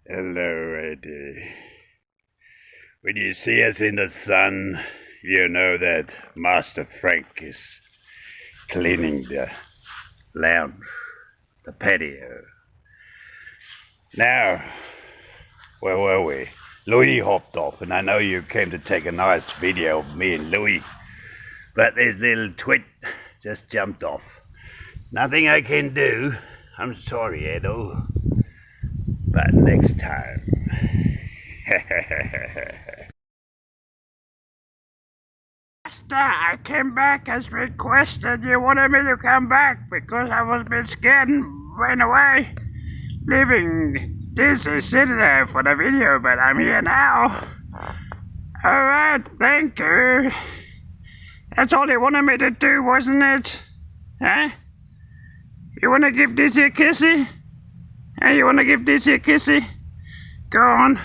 Hello, Eddie. When you see us in the sun, you know that Master Frank is cleaning the lounge, the patio. Now, where were we? Louis hopped off, and I know you came to take a nice video of me and Louis, but this little twit just jumped off. Nothing I can do. I'm sorry, Edo. But next time. Master, I came back as requested. You wanted me to come back because I was a bit scared and ran away, leaving Dizzy sitting there for the video, but I'm here now. Alright, thank you. That's all you wanted me to do, wasn't it? Huh? You want to give Dizzy a kissy? Hey, you want to give Dizzy a kissy? Go on.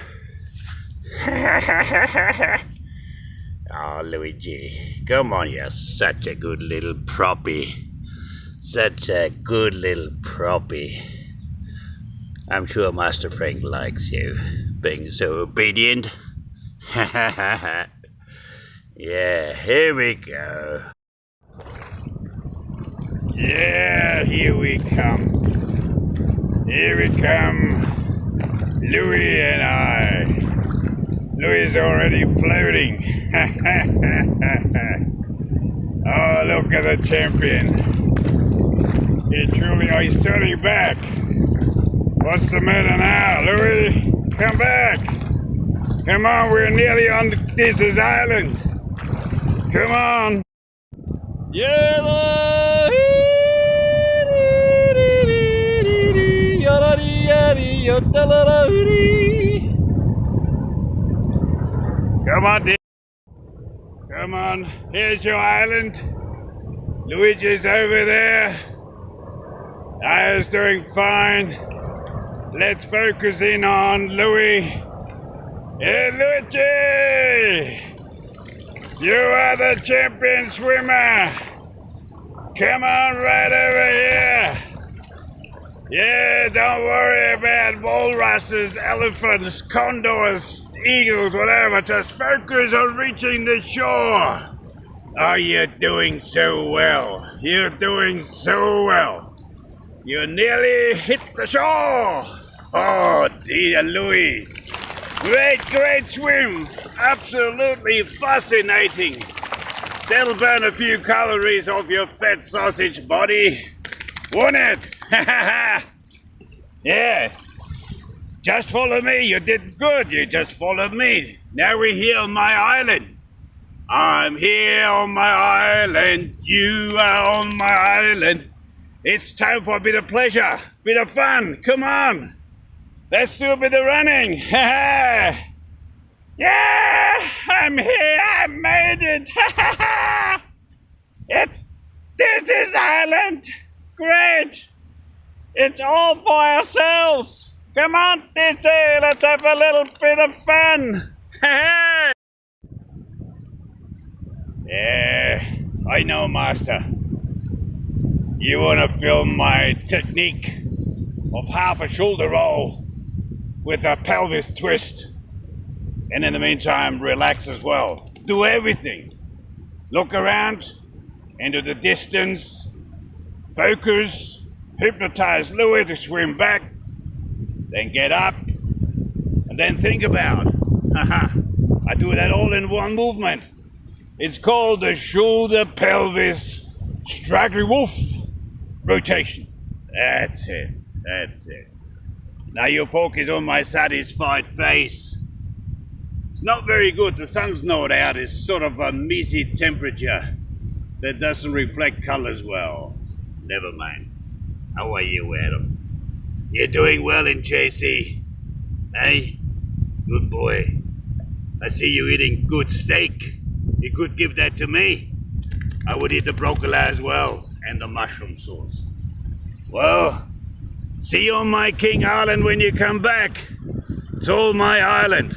Oh, Luigi, come on, you're such a good little proppy. Such a good little proppy. I'm sure Master Frank likes you, being so obedient. Yeah, here we go. Yeah, here we come. Here we come, Louis and I. Louis is already floating. Oh, look at the champion. He's turning back. What's the matter now, Louis? Come back. Come on, we're nearly on Dizzy's Island. Come on. Yeah. Come on, Dick. Come on, here's your island. Luigi's over there. Aya's doing fine. Let's focus in on Louis. Hey, Luigi! You are the champion swimmer. Come on right over here. Yeah, don't worry about walruses, elephants, condors, eagles, whatever. Just focus on reaching the shore. Oh, you're doing so well. You're doing so well. You nearly hit the shore. Oh, dear Louis. Great swim. Absolutely fascinating. That'll burn a few calories off your fat sausage body. Won't it? Yeah. Just follow me. You did good. You just followed me. Now we're here on my island. I'm here on my island. You are on my island. It's time for a bit of pleasure, bit of fun. Come on. Let's do a bit of running. Yeah, I'm here. I made it. It's Dizzy's Island. Great. It's all for ourselves. Come on, Dizzy, let's have a little bit of fun. Yeah, I know, Master. You want to film my technique of half a shoulder roll with a pelvis twist. And in the meantime, relax as well. Do everything. Look around, into the distance, focus, hypnotize Louis to swim back, then get up, and then think about. I do that all in one movement. It's called the shoulder pelvis straggly wolf rotation. That's it. Now you focus on my satisfied face. It's not very good. The sun's not out. It's sort of a meaty temperature that doesn't reflect colors well. Never mind. How are you, Adam? You're doing well in JC. Hey? Good boy. I see you eating good steak. You could give that to me. I would eat the broccoli as well, and the mushroom sauce. Well, see you on my King Island when you come back. It's all my island.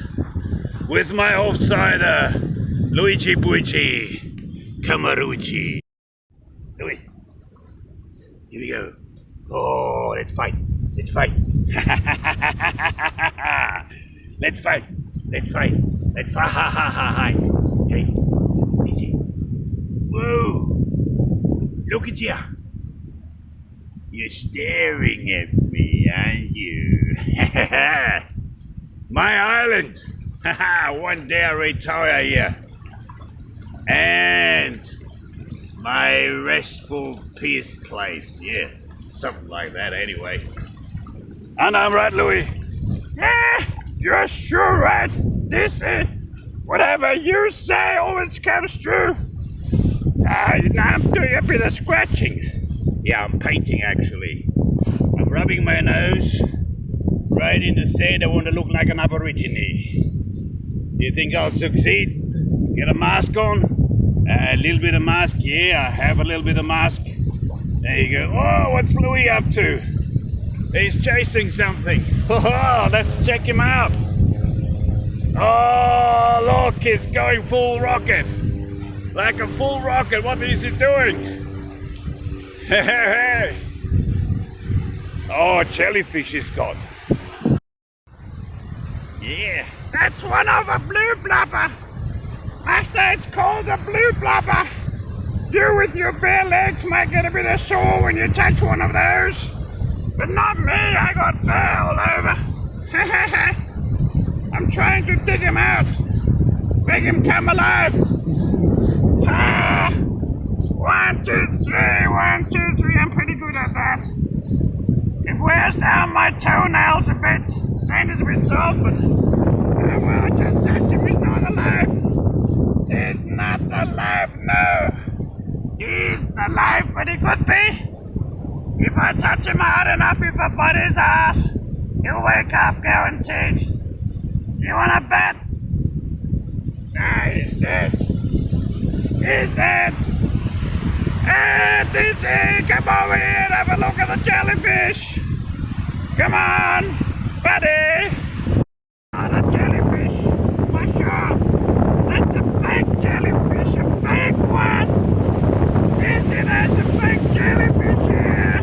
With my offsider, Luigi Buigi Camarucci. Louis, here we go. Oh, let's fight. let's fight. Let's fight. Let's fight. Ha ha ha ha. Hey, easy. Whoa. Look at you. You're staring at me, aren't you? My island. One day I'll retire here. And my restful peace place. Yeah, something like that anyway. And I'm right, Louis. Yeah, you're sure right. This is whatever you say always comes true. Now I'm doing a bit of scratching. Yeah, I'm painting actually. I'm rubbing my nose right in the sand. I want to look like an aborigine. Do you think I'll succeed? Get a mask on? A little bit of mask. Yeah, I have a little bit of mask. There you go. Oh, what's Louis up to? He's chasing something. Oh, let's check him out. Oh, look, he's going full rocket. Like a full rocket. What is he doing? Hey, hey, hey. Oh, jellyfish he's got. Yeah. That's one of a blue blubber. Master, it's called a blue blubber. You with your bare legs might get a bit of sore when you touch one of those. But not me, I got fur all over. I'm trying to dig him out. Make him come alive. Ah! 1, 2, 3, 1, 2, 3. I'm pretty good at that. It wears down my toenails a bit. Sand is a bit soft, but well, I just touched him. He's not alive. He's not alive, no. He's alive, but he could be. If I touch him hard enough, if I butt his ass, he'll wake up, guaranteed. You wanna bet? Ah, he's dead. He's dead. Hey, DC, come over here and have a look at the jellyfish. Come on, buddy. Not a jellyfish, for sure. That's a fake jellyfish, a fake one. Is it? That's a fake jellyfish here.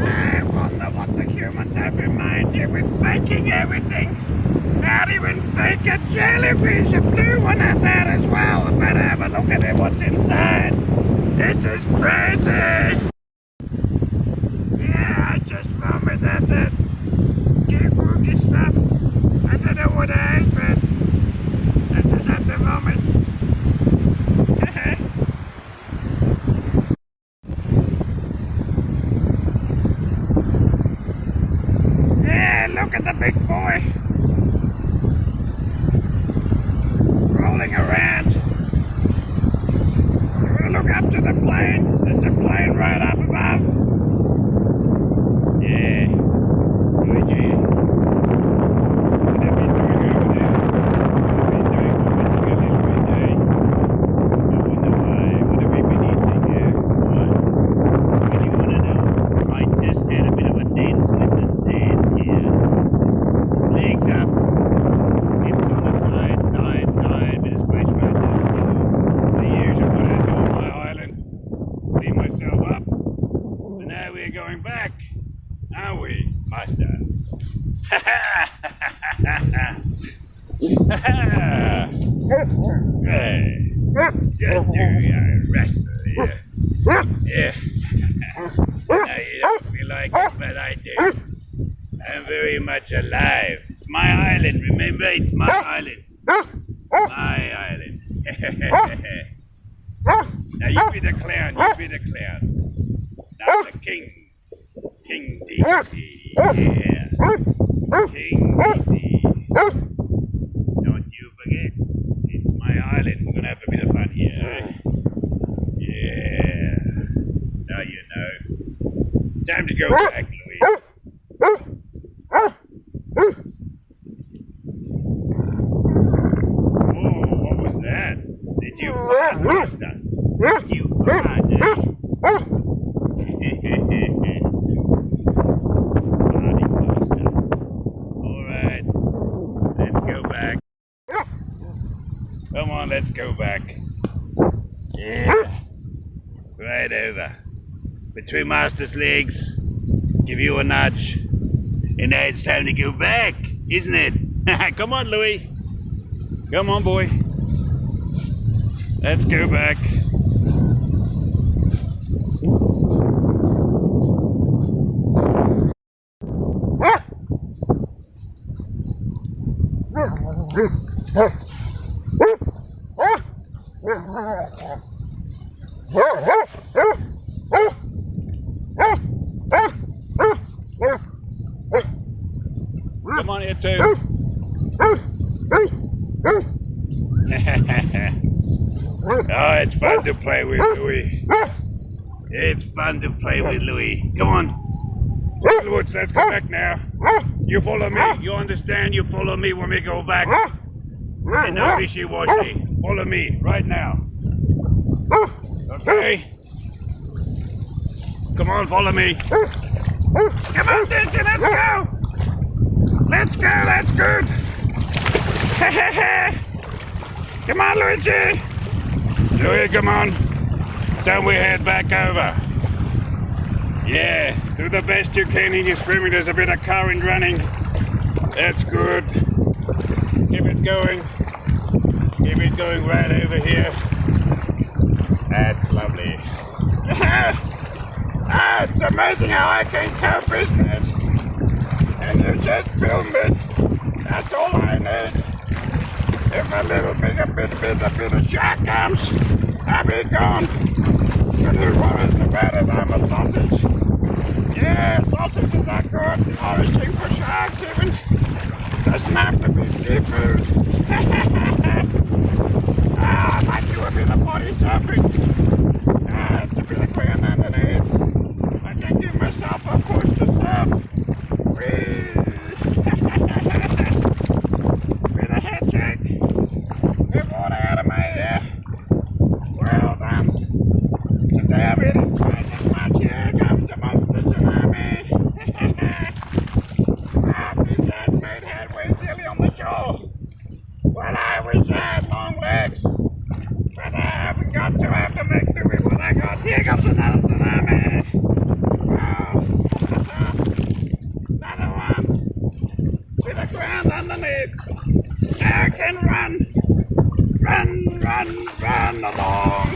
I wonder what the humans have in mind here with faking everything. Not even fake a jellyfish, a blue one at that as well. I better have a look at it, what's inside. This is crazy. Yeah, I just found me that kooky stuff. I don't know what I ate, but that's just at the moment. Yeah, look at the big boy. Rolling around. We're gonna look up to the plane. There's a plane right up above. Yeah. Good, yeah. What have you doing over there? What have you doing? Vomiting a little bit, eh? I wonder why. What have you been eating here? What? What do you want to know? I just had a bit of a dance with the sand here. His legs up. Hips on the side, bit of squash right down. The usual what I do on my island. Clean myself up. And now we're going back. Are we, Master? Ha ha! Hey, just do your wrestle, yeah. Yeah. Now you don't feel like it, but I do. I'm very much alive. It's my island, remember? It's my island. My island. Now you be the clown, you be the clown. Now the king. King DC, yeah. King DC. Don't you forget, it's my island. We're gonna have a bit of fun here, eh? Yeah. Now you know. Time to go back, Louis. Oh, what was that? Did you fart, Master? Did you fart, eh? Alright, let's go back. Come on, let's go back. Yeah, right over. Between Master's legs, give you a nudge. And now it's time to go back, isn't it? Come on, Louis. Come on, boy. Let's go back. Come on here too. Oh, it's fun to play with Louis. It's fun to play with Louis. Come on. Woods, let's go back now. You follow me. You understand? You follow me when we go back. And no wishy-washy. Follow me right now. Okay? Come on, follow me. Come on, Dizzy, let's go. Let's go, that's good. Come on, Luigi. Louis, come on. Then we head back over. Yeah, do the best you can in your swimming. There's a bit of current running. That's good. Keep it going. Keep it going right over here. That's lovely. It's amazing how I can cope, isn't it? And you just film it. That's all I need. If a bit of shark comes, I'll be gone. And who worries about it? I'm a sausage. Yeah, sausages are good. Nourishing for sharks even. Doesn't have to be seafood. I might do a bit of body surfing. It's a bit of ground underneath. I can give myself a push to surf. Whee! Bit of head shake. Get water out of my ear. Well done. Today I'm eating twice as much. Here comes a monster tsunami. These guys made headway silly on the shore. Well, I wish I had long legs. But I haven't got to have to make do with what I got. Here comes another tsunami. Another one. With the ground underneath. I can run. Run along.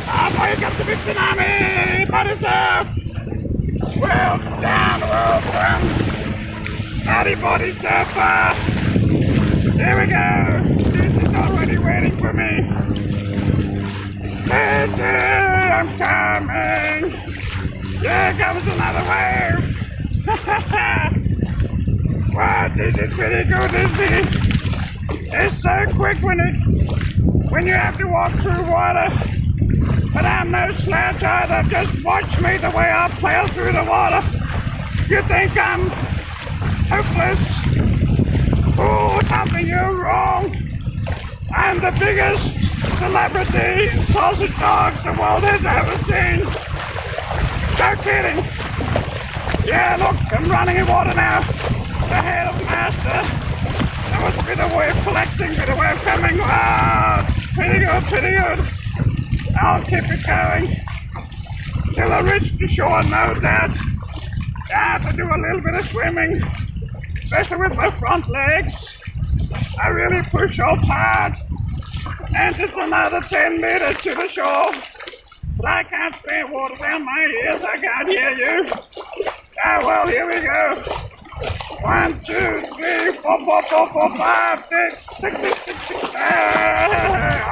Oh, here comes the big tsunami. Body surf. Well done. Howdy, body surfer. Here we go. This is already waiting for me. Listen, I'm coming. Here comes another wave. Wow, this is pretty good, isn't it? It's so quick when you have to walk through water. But I'm no slouch either. Just watch me the way I plow through the water. You think I'm hopeless? Oh, something you're wrong. I'm the biggest celebrity sausage dog the world has ever seen. No kidding. Yeah, look, I'm running in water now. The head of master. That was a bit of wave flexing, bit of wave coming. Wow, pretty good. I'll keep it going till I reach the shore, no doubt. I have to do a little bit of swimming, especially with my front legs. I really push off hard, and it's another 10 meters to the shore. But I can't stand water down my ears. I can't hear you. Ah, well, here we go. 1, 2, 3, 4, 5, 6.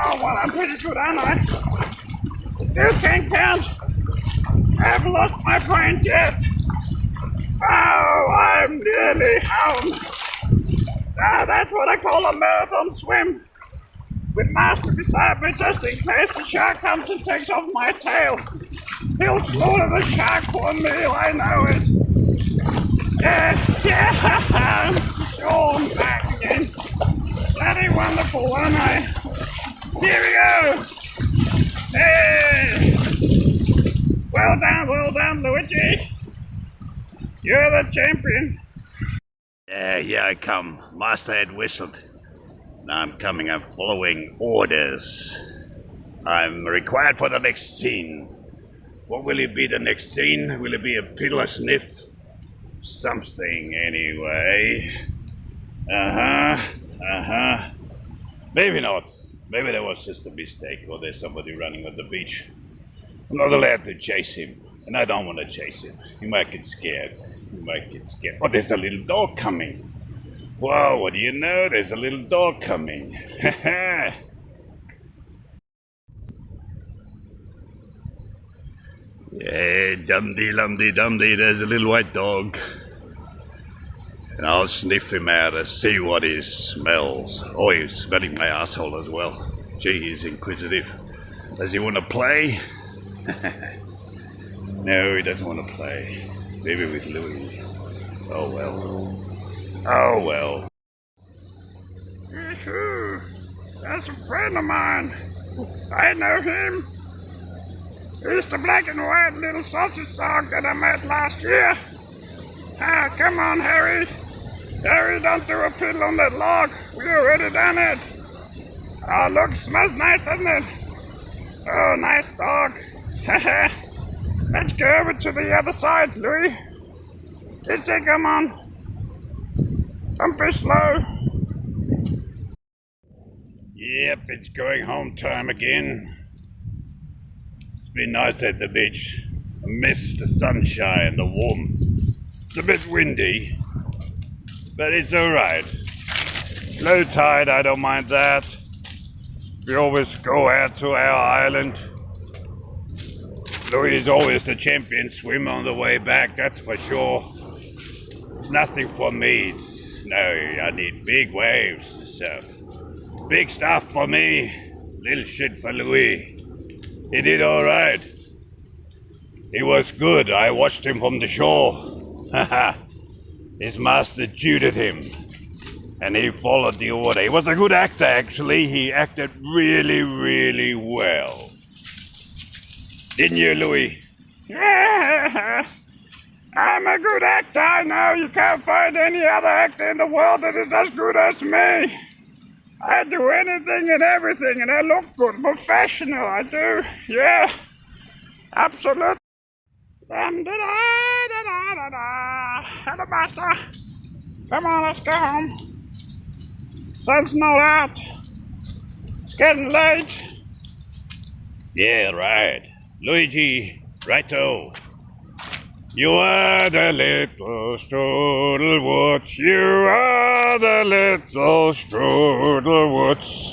Oh, well, I'm pretty good, aren't I? Still can't count. I haven't lost my brains yet. Oh, I'm nearly home. That's what I call a marathon swim. With Master beside me just in case the shark comes and takes off my tail. He'll slaughter the shark for a meal, I know it. Yeah, sure, I'm back again. Bloody wonderful, aren't I? Here we go. Hey! Well done, Luigi. You're the champion. Here I come. Master had whistled. Now I'm coming. I'm following orders. I'm required for the next scene. What will it be, the next scene? Will it be a pillar sniff? something anyway. Uh-huh. Maybe not. Maybe that was just a mistake, or there's somebody running on the beach. I'm not allowed to chase him, and I don't want to chase him. He might get scared. Oh, there's a little dog coming. Whoa, what do you know? There's a little dog coming. Yeah, dum-dee, there's a little white dog. And I'll sniff him out to see what he smells. Oh, he's smelling my asshole as well. Gee, he's inquisitive. Does he want to play? No, he doesn't want to play. Maybe with Louis. Oh well. That's a friend of mine. I know him. He's the black and white little sausage dog that I met last year. Ah, come on, Harry. Harry, don't do a piddle on that log. We already done it. Oh, look, smells nice, doesn't it? Oh, nice dog. Let's go over to the other side, Louis. Dizzy, come on. Don't be slow. Yep, it's going home time again. It's been nice at the beach. I miss the sunshine, the warmth. It's a bit windy, but it's alright. Low tide, I don't mind that. We always go out to our island. Louis is always the champion swimmer on the way back, that's for sure. It's nothing for me. No, I need big waves to surf. Big stuff for me, little shit for Louis. He did alright. He was good. I watched him from the shore. Haha. His master tutored him, and he followed the order. He was a good actor, actually. He acted really, really well. Didn't you, Louis? Yeah, I'm a good actor. I know you can't find any other actor in the world that is as good as me. I do anything and everything, and I look good, professional, I do. Yeah, absolutely. Hello, master. Come on, let's go home. Sun's not out. It's getting late. Yeah, right. Luigi, righto. You are the little strudel woods. You are the little strudel woods.